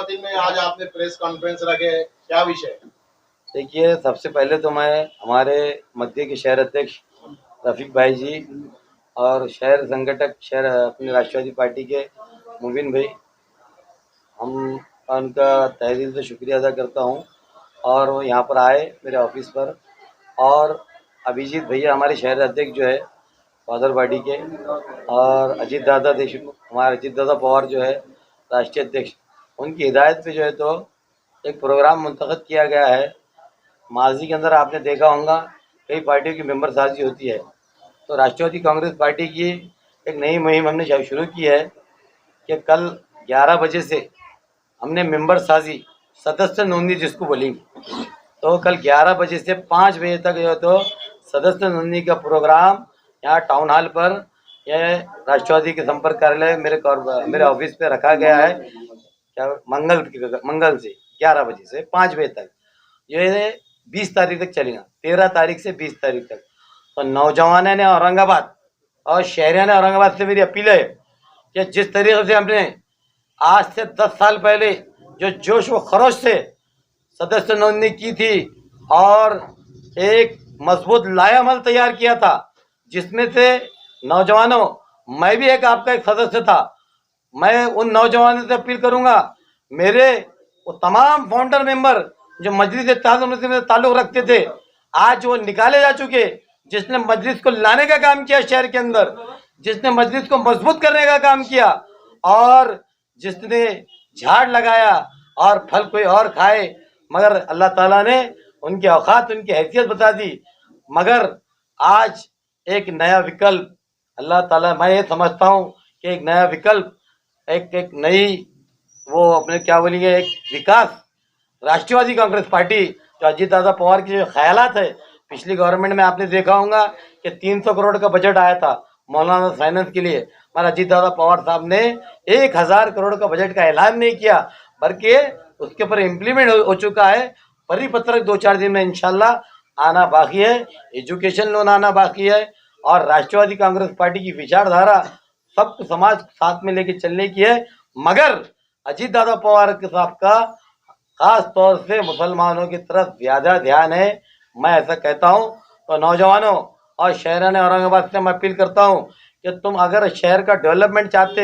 खातिन में आज आपने प्रेस कॉन्फ्रेंस रखे, क्या विषय? देखिए, सबसे पहले तो मैं हमारे मध्य के शहर अध्यक्ष रफीक भाई जी और शहर संगठक शहर अपनी राष्ट्रवादी पार्टी के मुबिन भाई, हम उनका तहे दिल से शुक्रिया अदा करता हूं। और वो यहाँ पर आए मेरे ऑफिस पर। और अभिजीत भैया हमारे शहर अध्यक्ष जो है फादर पार्टी के, और अजीत दादा देशमुख, हमारे अजीत दादा पवार जो है राष्ट्रीय अध्यक्ष, उनकी हिदायत पे जो है तो एक प्रोग्राम मुंतखब किया गया है। माजी के अंदर आपने देखा होगा कई पार्टियों की मेंबर साजी होती है, तो राष्ट्रवादी कांग्रेस पार्टी की एक नई मुहिम हमने शुरू की है कि कल 11 बजे से हमने मेंबर साजी, सदस्य नोंदणी जिसको बोलेंगे, तो कल 11 बजे से 5 बजे तक जो है तो सदस्य नोंदणी का प्रोग्राम यहाँ टाउन हॉल पर, यह राष्ट्रवादी के संपर्क कार्यालय मेरे ऑफिस पे रखा गया है। क्या मंगल से 11 बजे से 5 बजे तक, ये 20 तारीख तक चलेगा, 13 तारीख से 20 तारीख तक। तो नौजवानों ने औरंगाबाद और शहरियों ने औरंगाबाद से मेरी अपील है कि जिस तरीके से हमने आज से 10 साल पहले जो जोश व खरोश से सदस्य नोंदणी की थी और एक मजबूत लायामल तैयार किया था, जिसमें से नौजवानों, मैं भी एक आपका एक सदस्य था, मैं उन नौजवानों से अपील करूंगा, मेरे वो तमाम फाउंडर मेंबर जो मजलिस इत्तेहाद में ताल्लुक रखते थे, आज वो निकाले जा चुके। जिसने मजलिस को लाने का काम किया शहर के अंदर, जिसने मजलिस को मजबूत करने का काम किया, और जिसने झाड़ लगाया और फल कोई और खाए, मगर अल्लाह ताला ने उनकी औकात, उनकी हैसियत बता दी। मगर आज एक नया विकल्प अल्लाह ताला, मैं ये समझता हूँ कि एक नया विकल्प, एक नई, वो अपने क्या बोलेंगे, एक विकास राष्ट्रवादी कांग्रेस पार्टी, जो अजीत दादा पवार के जो ख्यालात है, पिछली गवर्नमेंट में आपने देखा होगा कि 300 करोड़ का बजट आया था मौलाना फाइनेंस के लिए, पर अजीत दादा पवार साहब ने 1000 करोड़ का बजट का ऐलान नहीं किया, बल्कि उसके ऊपर इम्प्लीमेंट हो चुका है। परिपत्रक 2-4 दिन में इंशाल्लाह आना बाकी है, एजुकेशन लोन आना बाकी है, और राष्ट्रवादी कांग्रेस पार्टी की विचारधारा सबको समाज साथ में लेके चलने की है। मगर अजीत दादा पवार के साहब का खास तौर से मुसलमानों की तरफ ज्यादा ध्यान है, मैं ऐसा कहता हूं। तो नौजवानों और शहर ने औरंगाबाद से मैं अपील करता हूं कि तुम अगर शहर का डेवलपमेंट चाहते,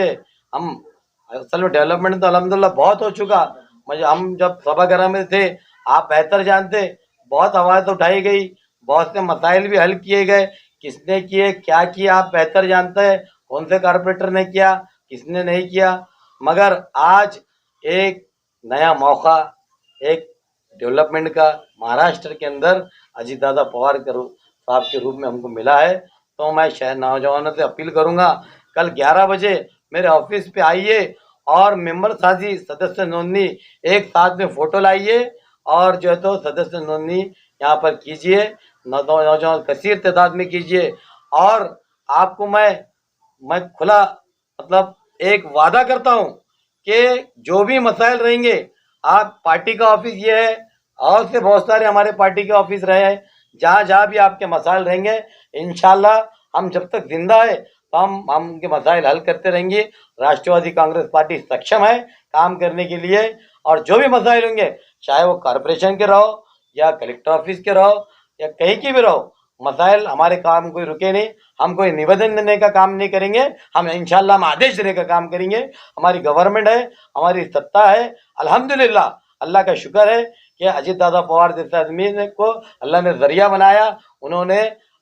हम असल में डेवलपमेंट तो अल्हम्दुलिल्लाह बहुत हो चुका, मुझे, हम जब सभागार में थे, आप बेहतर जानते, बहुत आवाज़ उठाई गई, बहुत से मसाइल भी हल किए गए, किसने किए क्या किया आप बेहतर जानते हैं, कौन से कारपोरेटर ने किया किसने नहीं किया। मगर आज एक नया मौका, एक डेवलपमेंट का महाराष्ट्र के अंदर अजीत दादा पवार के साहब के रूप में हमको मिला है। तो मैं शहर नौजवानों से अपील करूंगा, कल 11 बजे मेरे ऑफिस पे आइए और मेंबर साजी, सदस्य नोंदणी एक साथ में फोटो लाइए और जो है तो सदस्य नोंदणी यहाँ पर कीजिए, नौजवान कसीर तादाद में कीजिए। और आपको मैं खुला मतलब एक वादा करता हूँ कि जो भी मसाइल रहेंगे, आप पार्टी का ऑफिस ये है और से बहुत सारे हमारे पार्टी के ऑफिस रहे हैं, जहाँ जहाँ भी आपके मसाइल रहेंगे, इंशाल्लाह हम जब तक जिंदा है तो हम उनके मसाइल हल करते रहेंगे। राष्ट्रवादी कांग्रेस पार्टी सक्षम है काम करने के लिए, और जो भी मसाइल होंगे, चाहे वो कॉरपोरेशन के रहो या कलेक्टर ऑफिस के रहो या कहीं की भी रहो, मसाइल हमारे काम कोई रुके नहीं। हम कोई निवेदन देने का काम नहीं करेंगे, हम इंशाल्लाह हम आदेश देने का काम करेंगे। हमारी गवर्नमेंट है, हमारी सत्ता है, अल्हम्दुलिल्लाह, अल्लाह का शुक्र है कि अजीत दादा पवार जैसे आदमी को अल्लाह ने जरिया बनाया। उन्होंने,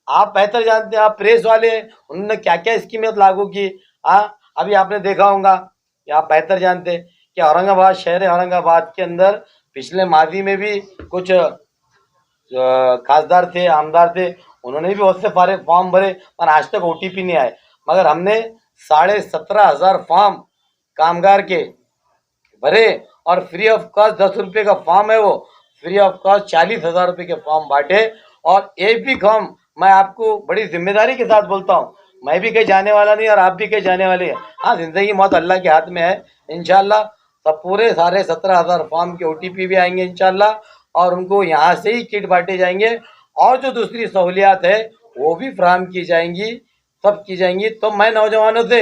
आप बेहतर जानते हैं, आप प्रेस वाले, उन्होंने क्या क्या स्कीमें लागू की। अभी आपने देखा होगा, आप बेहतर जानते कि औरंगाबाद शहर, औरंगाबाद के अंदर पिछले माजी में भी कुछ खासदार थे, आमदार थे, उन्होंने भी बहुत से सारे फॉर्म भरे, पर आज तक OTP नहीं आए। मगर हमने 17,500 फॉर्म कामगार के भरे, और फ्री ऑफ कॉस्ट 10 रुपये का फॉर्म है, वो फ्री ऑफ कॉस्ट 40,000 रुपये के फॉर्म बांटे। और एक भी फॉर्म, मैं आपको बड़ी जिम्मेदारी के साथ बोलता हूँ, मैं भी कहीं जाने वाला नहीं और आप भी कहीं जाने वाले हैं। हाँ, जिंदगी मौत अल्लाह के हाथ में है। इंशाल्लाह सब पूरे सारे 17,000 फॉर्म के OTP भी आएंगे इंशाल्लाह, और उनको यहाँ से ही किट बांटे जाएंगे, और जो दूसरी सहूलियात है वो भी फराहम की जाएंगी, सब की जाएंगी। तो मैं नौजवानों से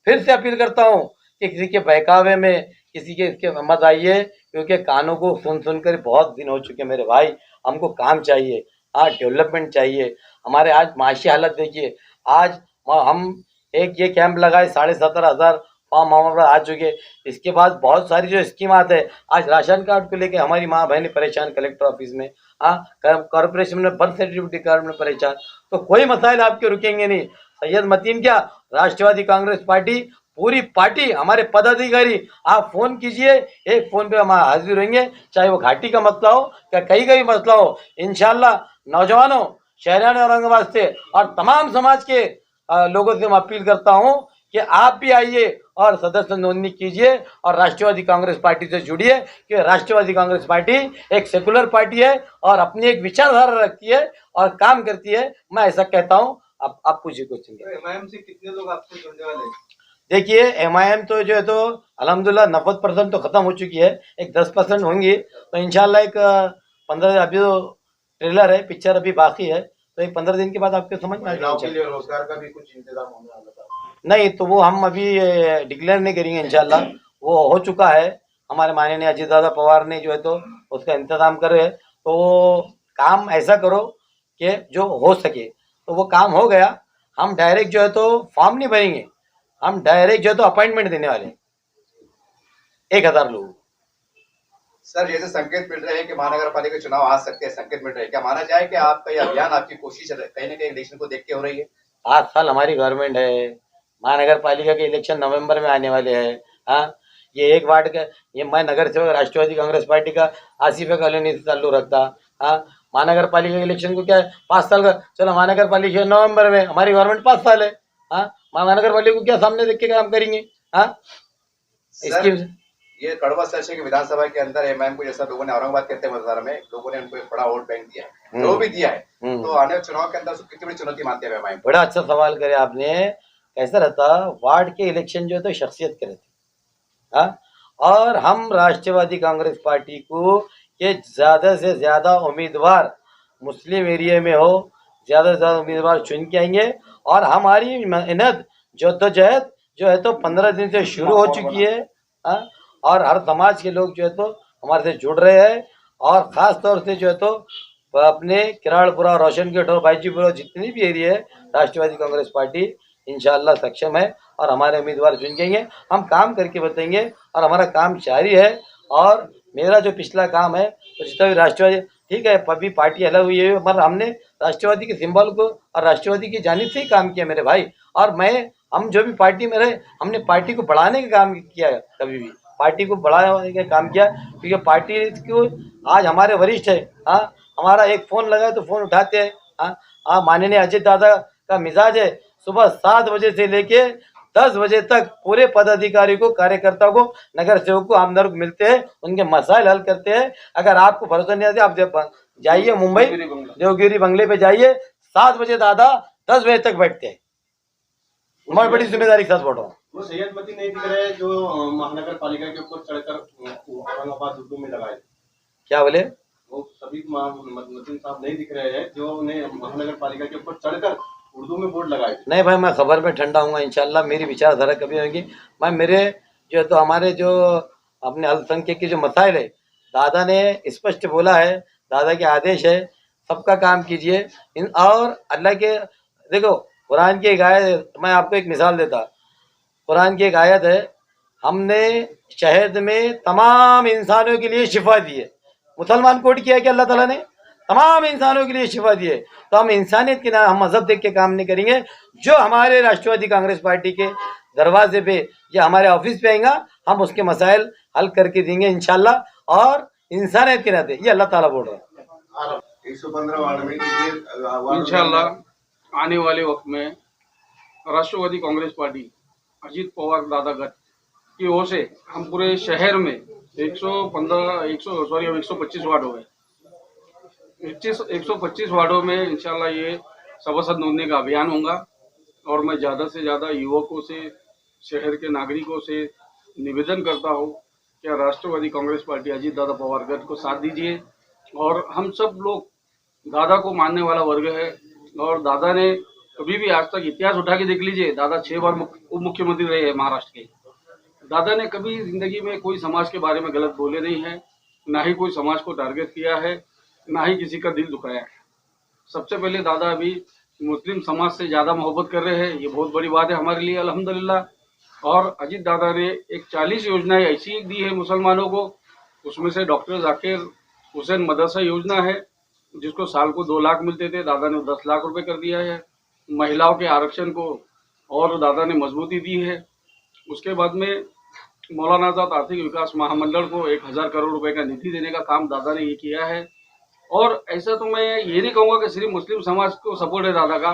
फिर से अपील करता हूँ कि किसी के बहकावे में, किसी के इसके मत आइए, क्योंकि कानों को सुन सुनकर बहुत दिन हो चुके मेरे भाई। हमको काम चाहिए, हाँ डेवलपमेंट चाहिए। हमारे आज माशी हालत देखिए। आज हम एक ये कैंप लगाए, 17,500 फॉर्म हमारे पास आ चुके। इसके बाद बहुत सारी जो स्कीम आते हैं, आज राशन कार्ड को लेके हमारी माँ बहनें परेशान कलेक्टर ऑफिस में, हाँ कॉर्पोरेशन में बर्थ सर्टिफिकेट कार्ड में परेशान। तो कोई मसाइल आपके रुकेंगे नहीं। सैयद मतीन क्या, राष्ट्रवादी कांग्रेस पार्टी, पूरी पार्टी, हमारे पदाधिकारी, आप फोन कीजिए, एक फोन पे हम हाजिर रहेंगे, चाहे वो घाटी का मसला हो या कहीं का भी मसला हो। इंशाल्लाह नौजवानों, शहरियान औरंगाबाद से और तमाम समाज के लोगों से मैं अपील करता हूं कि आप भी आइए और सदस्य नोंदणी कीजिए और राष्ट्रवादी कांग्रेस पार्टी से जुड़िए, कि राष्ट्रवादी कांग्रेस पार्टी एक सेकुलर पार्टी है और अपनी एक विचारधारा रखती है और काम करती है। मैं ऐसा कहता हूं। अब आप पूछिए क्वेश्चन। एमआईएम से कितने लोग आपसे जुड़ने वाले हैं? देखिए एमआईएम तो जो है तो अल्हम्दुलिल्लाह 90% तो खत्म हो चुकी है, एक 10% होंगी। तो इंशाल्लाह एक 15, अभी तो ट्रेलर है, पिक्चर अभी बाकी है, तो एक 15 दिन के बाद आपको समझ में आ महिलाओं के जाएगा। लिए रोजगार का भी कुछ इंतजाम होने वाला था। नहीं तो वो हम अभी डिक्लेयर नहीं करेंगे, इंशाल्लाह वो हो चुका है। हमारे माननीय अजीत दादा पवार ने जो है तो उसका इंतजाम करे। तो वो काम ऐसा करो कि जो हो सके, तो वो काम हो गया। हम डायरेक्ट जो है तो फॉर्म नहीं भरेंगे, हम डायरेक्ट जो है तो अपॉइंटमेंट देने वाले 1,000 लोगों को। सर जैसे संकेत मिल रहे हैं कि महानगर पालिका चुनाव आ सकते हैं, संकेत मिल रहे हैं, क्या माना जाए कि आपका ये अभियान, आपकी कोशिश कहीं ना कहीं इलेक्शन को देख के हो रही है? 8 साल हमारी गवर्नमेंट है, महानगर पालिका के इलेक्शन नवंबर में आने वाले हैं। हाँ ये एक वार्ड का, ये मैं नगर सेवक राष्ट्रवादी कांग्रेस पार्टी का आसिफा कॉलोनी से चालू रखता। हाँ महानगर पालिका के इलेक्शन को क्या है 5 साल का, चलो महानगर पालिका नवंबर में, हमारी गवर्नमेंट 5 साल है। हाँ महानगर पालिका को क्या सामने देख के काम करेंगे। हाँ सर ये कड़वा सरसे के विधानसभा के अंदर एमआईएम को, जैसा लोगों ने औरंगाबाद कहते हैं मतदान में, लोगों ने उनको एक बड़ा वोट बैंक दिया है, जो भी दिया है, तो आने वाले चुनाव के अंदर उसको कितनी बड़ी चुनौती मानते हैं एमआईएम? बड़ा अच्छा सवाल करे आपने। कैसा रहता वार्ड के इलेक्शन जो है तो शख्सियत के रहते। हाँ और हम राष्ट्रवादी कांग्रेस पार्टी को ये ज्यादा से ज्यादा उम्मीदवार मुस्लिम एरिया में हो, ज्यादा से ज्यादा उम्मीदवार चुन के आएंगे। और हमारी मेहनत जद्दोजहद जो है तो 15 दिन से शुरू हो चुकी है। हाँ और हर समाज के लोग जो है तो हमारे से जुड़ रहे हैं। और ख़ास तौर से जो है तो अपने किराड़पुरा, रोशनगढ़ और भाईजीपुरा जितनी भी एरिया है, राष्ट्रवादी कांग्रेस पार्टी इंशाल्लाह सक्षम है और हमारे उम्मीदवार चुन देंगे। हम काम करके बताएंगे और हमारा काम जारी है। और मेरा जो पिछला काम है तो जितना भी राष्ट्रवादी, ठीक है अभी पार्टी अलग हुई है, मगर हमने राष्ट्रवादी के सिंबल को और राष्ट्रवादी की जानिब से ही काम किया मेरे भाई। और हम जो भी पार्टी में रहे, हमने पार्टी को बढ़ाने का काम किया, कभी भी पार्टी को बढ़ाने का काम किया, क्योंकि पार्टी को आज हमारे वरिष्ठ है। हाँ हमारा एक फ़ोन लगा तो फ़ोन उठाते हैं। हाँ माननीय अजीत दादा का मिजाज है, सुबह 7 बजे से लेके 10 बजे तक पूरे पदाधिकारी को, कार्यकर्ता को, नगर सेवक को, आमदार को मिलते हैं, उनके मसाइल हल करते हैं। अगर आपको भरोसा नहीं आते आप जाइए मुंबई देवगिरी बंगले पे जाइए, 7 बजे दादा 10 बजे तक बैठते हैं। मैं बड़ी जिम्मेदारी के साथ बोल रहा हूँ। वो सैयद मतीन नहीं दिख रहे जो महानगर पालिका के ऊपर चढ़कर औरंगाबाद उर्दू में लगाए। क्या बोले? वो सभी मतीन साहब नहीं दिख रहे हैं जो उन्हें महानगर पालिका के ऊपर चढ़कर उर्दू में बोर्ड लगाए। नहीं भाई मैं खबर में ठंडा हूँ इंशाल्लाह, मेरी विचारधारा कभी होगी। मैं मेरे जो तो हमारे जो अपने अल्पसंख्यक के जो मसाइल है, दादा ने स्पष्ट बोला है, दादा के आदेश है, सबका काम कीजिए। और अल्लाह के देखो कुरान की एक आयत, मैं आपको एक मिसाल देता, कुरान की एक आयत है, हमने शहद में तमाम इंसानों के लिए शिफा दी है। मुसलमान कोड किया कि अल्लाह ताला ने तमाम इंसानों के लिए शिफा दी है। तो हम इंसानियत के नाम, हम मजहब देख के काम नहीं करेंगे। जो हमारे राष्ट्रवादी कांग्रेस पार्टी के दरवाजे पे या हमारे ऑफिस पे आएगा, हम उसके मसाइल हल करके देंगे इंशाल्लाह। और इंसानियत के नाते ये अल्लाह ताला बोल रहा है। 115 वार्ड में इंशाल्लाह आने वाले वक्त में राष्ट्रवादी कांग्रेस पार्टी अजीत पवार दादा गट की ओर से हम पूरे शहर में 125 वार्ड हो गए, 125 वार्डों में इंशाल्लाह ये सभासद नोंदणी का अभियान होगा। और मैं ज़्यादा से ज़्यादा युवकों से, शहर के नागरिकों से निवेदन करता हूँ कि राष्ट्रवादी कांग्रेस पार्टी अजीत दादा पवार गट को साथ दीजिए। और हम सब लोग दादा को मानने वाला वर्ग है। और दादा ने कभी भी आज तक इतिहास उठा के देख लीजिए, दादा 6 बार उप मुख्यमंत्री रहे हैं महाराष्ट्र के। दादा ने कभी जिंदगी में कोई समाज के बारे में गलत बोले नहीं है, ना ही कोई समाज को टारगेट किया है, ना ही किसी का दिल दुखाया है। सबसे पहले दादा अभी मुस्लिम समाज से ज़्यादा मोहब्बत कर रहे हैं, ये बहुत बड़ी बात है हमारे लिए अल्हम्दुलिल्लाह। और अजीत दादा ने एक 40 योजनाएं ऐसी दी है मुसलमानों को, उसमें से डॉक्टर जाकिर हुसैन मदरसा योजना है जिसको साल को 2 लाख मिलते थे, दादा ने 10 लाख रुपए कर दिया है। महिलाओं के आरक्षण को और दादा ने मजबूती दी है। उसके बाद में मौलाना आजाद आर्थिक विकास महामंडल को 1000 करोड़ रुपए का निधि देने का काम दादा ने ये किया है। और ऐसा तो मैं ये नहीं कहूँगा कि सिर्फ मुस्लिम समाज को सपोर्ट है दादा का,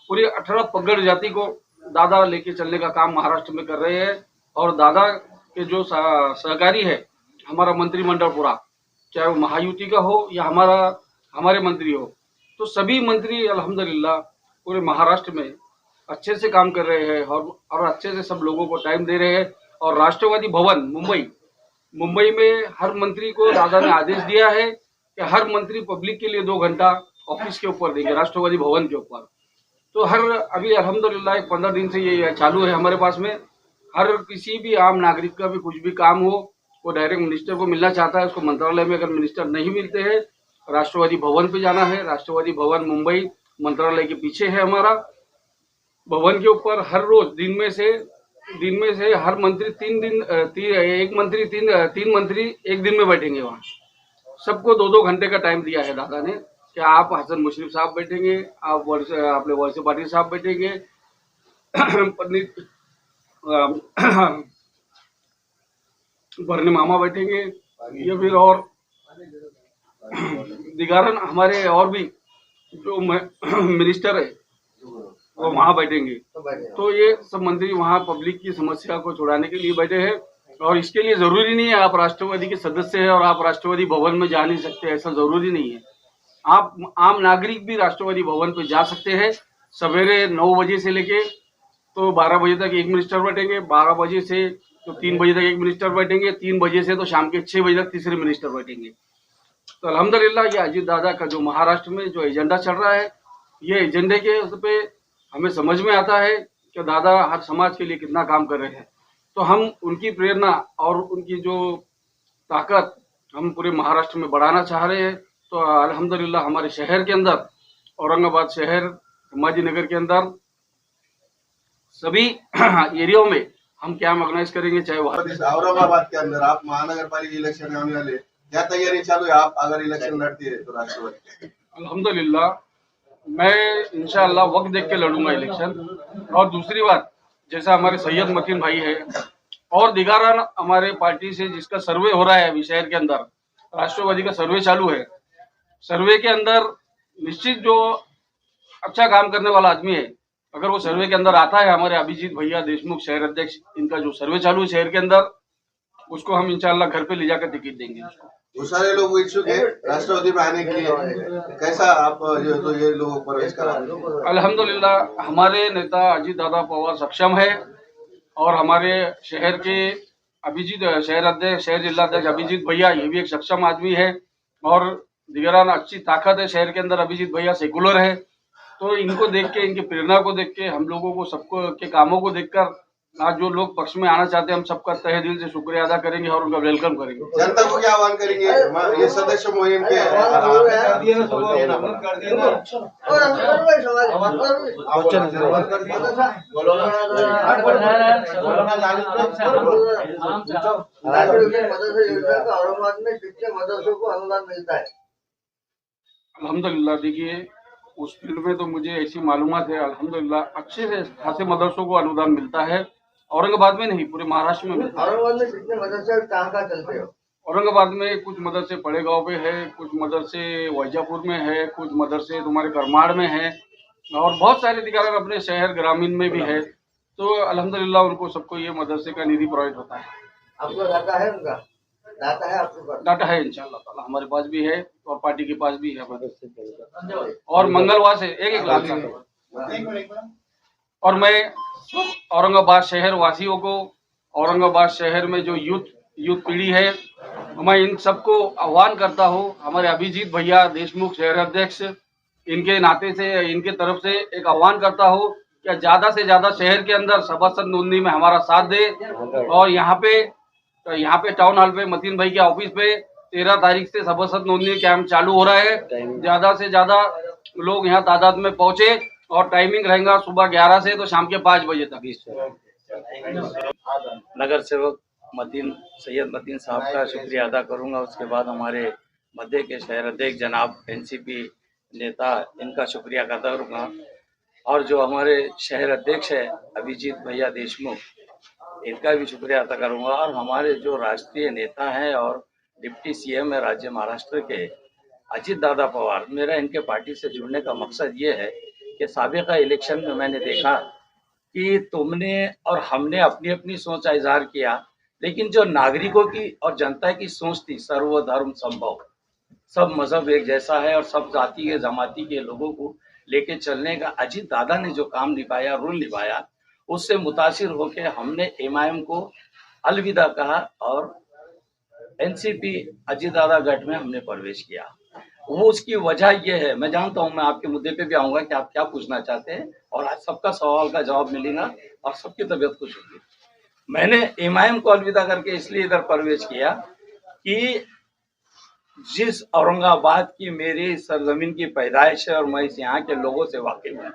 पूरी 18 पगड़ जाति को दादा लेके चलने का काम महाराष्ट्र में कर रहे हैं। और दादा के जो सहकारी है हमारा मंत्रिमंडल पूरा, चाहे वो महायुति का हो या हमारे मंत्री हो, तो सभी मंत्री अल्हम्दुलिल्लाह पूरे महाराष्ट्र में अच्छे से काम कर रहे हैं और अच्छे से सब लोगों को टाइम दे रहे हैं। और राष्ट्रवादी भवन मुंबई में हर मंत्री को दादा ने आदेश दिया है कि हर मंत्री पब्लिक के लिए 2 घंटा ऑफिस के ऊपर देंगे, राष्ट्रवादी भवन के ऊपर। तो अभी अल्हम्दुलिल्लाह 15 दिन से ये चालू है हमारे पास में। हर किसी भी आम नागरिक का भी कुछ भी काम हो, वो डायरेक्ट मिनिस्टर को मिलना चाहता है, उसको मंत्रालय में अगर मिनिस्टर नहीं मिलते हैं, राष्ट्रवादी भवन पे जाना है। राष्ट्रवादी भवन मुंबई मंत्रालय के पीछे है हमारा। भवन के ऊपर हर रोज दिन में से हर मंत्री 3 मंत्री एक दिन में बैठेंगे। वहाँ सबको 2-2 घंटे का टाइम दिया है दादा ने कि आप हसन मुशर्रफ साहब बैठेंगे, आप अपने वलसे पाटिल साहब बैठेंगे, भरने मामा बैठेंगे, या फिर और दिगारन हमारे और भी जो मिनिस्टर है वो वहाँ बैठेंगे। तो ये सब मंत्री वहाँ पब्लिक की समस्या को छुड़ाने के लिए बैठे हैं। और इसके लिए जरूरी नहीं है आप राष्ट्रवादी के सदस्य हैं और आप राष्ट्रवादी भवन में जा नहीं सकते, ऐसा जरूरी नहीं है। आप आम नागरिक भी राष्ट्रवादी भवन पे जा सकते हैं। सवेरे 9 बजे से लेके तो 12 बजे तक एक मिनिस्टर बैठेंगे, 12 बजे से तो 3 बजे तक एक मिनिस्टर बैठेंगे, 3 बजे से तो शाम के 6 बजे तक तीसरे मिनिस्टर बैठेंगे। तो अल्हम्दुलिल्लाह ये अजीत दादा का जो महाराष्ट्र में जो एजेंडा चल रहा है, ये एजेंडे के उस पे हमें समझ में आता है कि दादा हर समाज के लिए कितना काम कर रहे हैं। तो हम उनकी प्रेरणा और उनकी जो ताकत हम पूरे महाराष्ट्र में बढ़ाना चाह रहे हैं। तो अल्हम्दुलिल्लाह हमारे शहर के अंदर, औरंगाबाद शहर, संभाजी नगर के अंदर सभी एरियाओं में हम कैंप ऑर्गेनाइज करेंगे। चाहे वो औरंगाबाद के अंदर आप महानगर पालिका इलेक्शन आने वाले, क्या तैयारी चालू है? आप अगर इलेक्शन लड़ती है तो राष्ट्रवादी अल्हम्दुलिल्लाह मैं इंशाअल्लाह वक्त देख के लड़ूंगा इलेक्शन। और दूसरी बात, जैसा हमारे सैयद मतीन भाई है और दिगारान हमारे पार्टी से जिसका सर्वे हो रहा है अभी शहर के अंदर, राष्ट्रवादी का सर्वे चालू है। सर्वे के अंदर निश्चित जो अच्छा काम करने वाला आदमी है, अगर वो सर्वे के अंदर आता है, हमारे अभिजीत भैया देशमुख शहर अध्यक्ष, इनका जो सर्वे चालू है शहर के अंदर, उसको हम इंशाअल्लाह घर पे ले जाकर टिकट देंगे उसको। वो सारे लोग इच्छुक है राष्ट्रवादी में आने के लिए, कैसा आप तो ये लोगों को प्रवेश करा? अल्हम्दुलिल्लाह हमारे नेता अजीत दादा पवार सक्षम है और हमारे शहर के शहर जिला अध्यक्ष अभिजीत भैया, ये भी एक सक्षम आदमी है। और दिगरान अच्छी ताकत है शहर के अंदर। अभिजीत भैया सेकुलर है, तो इनको देख के, इनकी प्रेरणा को देख के, हम लोगों को सबको के कामों को देखकर आज जो लोग पक्ष में आना चाहते हैं, हम सबका तहे दिल से शुक्रिया अदा करेंगे और उनका वेलकम करेंगे। जनता को क्या आह्वान करेंगे? ये सदस्य मुहिम के औरंगाबाद में कितने मदरसों को अनुदान मिलता है? अल्हम्दुलिल्लाह देखिए उस फील्ड में तो मुझे ऐसी मालूमात है, अल्हम्दुलिल्लाह अच्छे से खासे मदरसों को अनुदान मिलता है। औरंगाबाद में नहीं, पूरे महाराष्ट्र में मिलता है। औरंगाबाद में कितने मदरसे कहाँ चलते हो? औरंगाबाद में कुछ मदरसे पड़ेगांव पे है, कुछ मदरसे वैजापुर में है, कुछ मदरसे तुम्हारे करमाड़ में है और बहुत सारे दिगार अपने शहर ग्रामीण में भी है। तो अल्हम्दुलिल्लाह उनको सबको ये मदरसे का निधि प्रोवाइड होता है। आपको डाटा है? उनका डाटा है आपके पास? डाटा है इंशाअल्लाह ताला, हमारे पास भी है और पार्टी के पास भी है मदरसे। और मंगलवार से 1-1 लाख का। और मैं औरंगाबाद शहर वासियों को, औरंगाबाद शहर में जो यूथ पीढ़ी है, मैं इन सबको आह्वान करता हूँ, हमारे अभिजीत भैया देशमुख शहर अध्यक्ष, इनके नाते से, इनके तरफ से एक आह्वान करता हूँ कि ज़्यादा से ज़्यादा शहर के अंदर सभासद नोंदणी में हमारा साथ दे। और यहाँ पे टाउन हॉल पे मतीन भाई के ऑफिस पे 13 तारीख से सभासद नोंदणी कैंप चालू हो रहा है। ज़्यादा से ज़्यादा लोग यहाँ तादाद में पहुँचे और टाइमिंग रहेगा सुबह 11 से तो शाम के 5 बजे तक। नगर सेवक सैयद मतीन साहब का शुक्रिया अदा करूंगा। उसके बाद हमारे मध्य के शहर अध्यक्ष जनाब एनसीपी नेता, इनका शुक्रिया अदा करूंगा। और जो हमारे शहर अध्यक्ष है अभिजीत भैया देशमुख, इनका भी शुक्रिया अदा करूंगा। और हमारे जो राष्ट्रीय नेता हैं और डिप्टी सीएम है राज्य महाराष्ट्र के अजीत दादा पवार, मेरा इनके पार्टी से जुड़ने का मकसद ये है कि साबिका इलेक्शन में मैंने देखा कि तुमने और हमने अपनी अपनी सोच का इजहार किया, लेकिन जो नागरिकों की और जनता की सोच थी सर्वधर्म संभव, सब मजहब एक जैसा है और सब जाति के जमाती के लोगों को लेके चलने का अजीत दादा ने जो काम निभाया, रोल निभाया, उससे मुतासिर होकर हमने एमआईएम को अलविदा कहा और एनसीपी अजीत दादा गठ में हमने प्रवेश किया। वो उसकी वजह ये है, मैं जानता हूँ, मैं आपके मुद्दे पे भी आऊंगा कि आप क्या पूछना चाहते हैं और आज सबका सवाल का जवाब मिलेगा और सबकी तबीयत खुश होगी। मैंने एमआईएम को अलविदा करके इसलिए इधर प्रवेश किया कि जिस औरंगाबाद की मेरी सरजमीन की पैदाइश है और मैं इस यहाँ के लोगों से वाकिफ हूँ,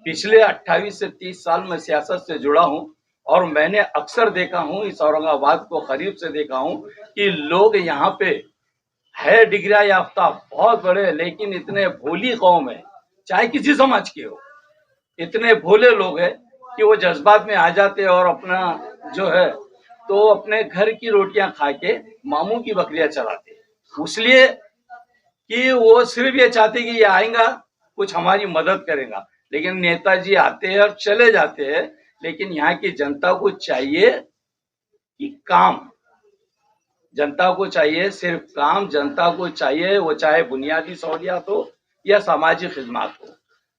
पिछले 28 से 30 साल में सियासत से जुड़ा हूँ और मैंने अक्सर देखा हूँ, इस औरंगाबाद को करीब से देखा हूँ कि लोग यहाँ पे है डिग्रियां याफ्ता बहुत बड़े, लेकिन इतने भोली कौम है, चाहे किसी समाज के हो, इतने भोले लोग हैं कि वो जज्बात में आ जाते और अपना जो है तो अपने घर की रोटियां खा के मामू की बकरियां चलाते, इसलिए कि वो सिर्फ ये चाहते कि ये आएगा कुछ हमारी मदद करेगा। लेकिन नेताजी आते हैं और चले जाते हैं, लेकिन यहाँ की जनता को चाहिए कि काम, जनता को चाहिए सिर्फ काम, जनता को चाहिए वो चाहे बुनियादी सहूलियात हो या सामाजिक खिदमत हो,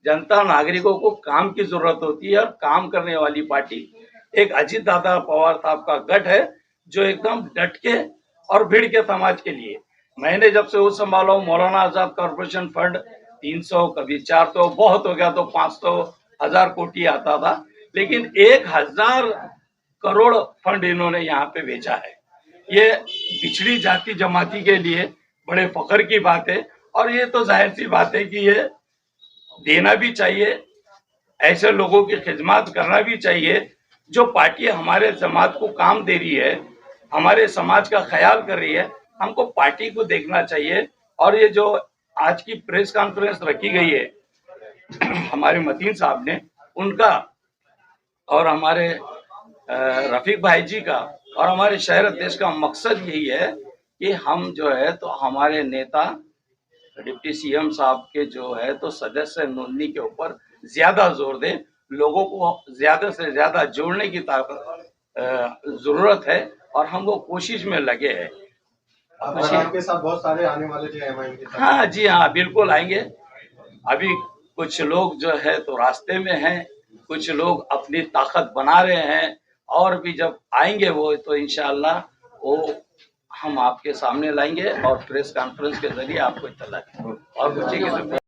जनता नागरिकों को काम की जरूरत होती है और काम करने वाली पार्टी एक अजीत दादा पवार साहब का गठ है जो एकदम डट के और भिड़ के समाज के लिए। मैंने जब से वो संभाला हूँ, मौलाना आजाद कॉर्पोरेशन फंड 300 कभी 400 बहुत हो गया तो 500 1000 कोटी आता था, लेकिन 1000 करोड़ फंड इन्होंने यहाँ पे भेजा है। ये पिछड़ी जाति जमाती के लिए बड़े फख्र की बात है और ये तो जाहिर सी बात है कि ये देना भी चाहिए, ऐसे लोगों की खिदमत करना भी चाहिए। जो पार्टी हमारे जमात को काम दे रही है, हमारे समाज का ख्याल कर रही है, हमको पार्टी को देखना चाहिए। और ये जो आज की प्रेस कॉन्फ्रेंस रखी गई है हमारे मतीन साहब ने, उनका और हमारे रफीक भाई जी का और हमारे शहर अध्यक्ष का मकसद यही है कि हम जो है तो हमारे नेता डिप्टी सीएम साहब के जो है तो सदस्य नोंदणी के ऊपर ज्यादा जोर दें, लोगों को ज्यादा से ज्यादा जोड़ने की जरूरत है और हम वो कोशिश में लगे हैं। आपके साथ बहुत सारे आने वाले थे एमआईएम के साथ। हाँ जी हाँ, बिल्कुल आएंगे। अभी कुछ लोग जो है तो रास्ते में हैं, कुछ लोग अपनी ताकत बना रहे हैं और भी जब आएंगे वो तो इंशाअल्लाह वो हम आपके सामने लाएंगे और प्रेस कॉन्फ्रेंस के जरिए आपको इत्तला देंगे। और कुछ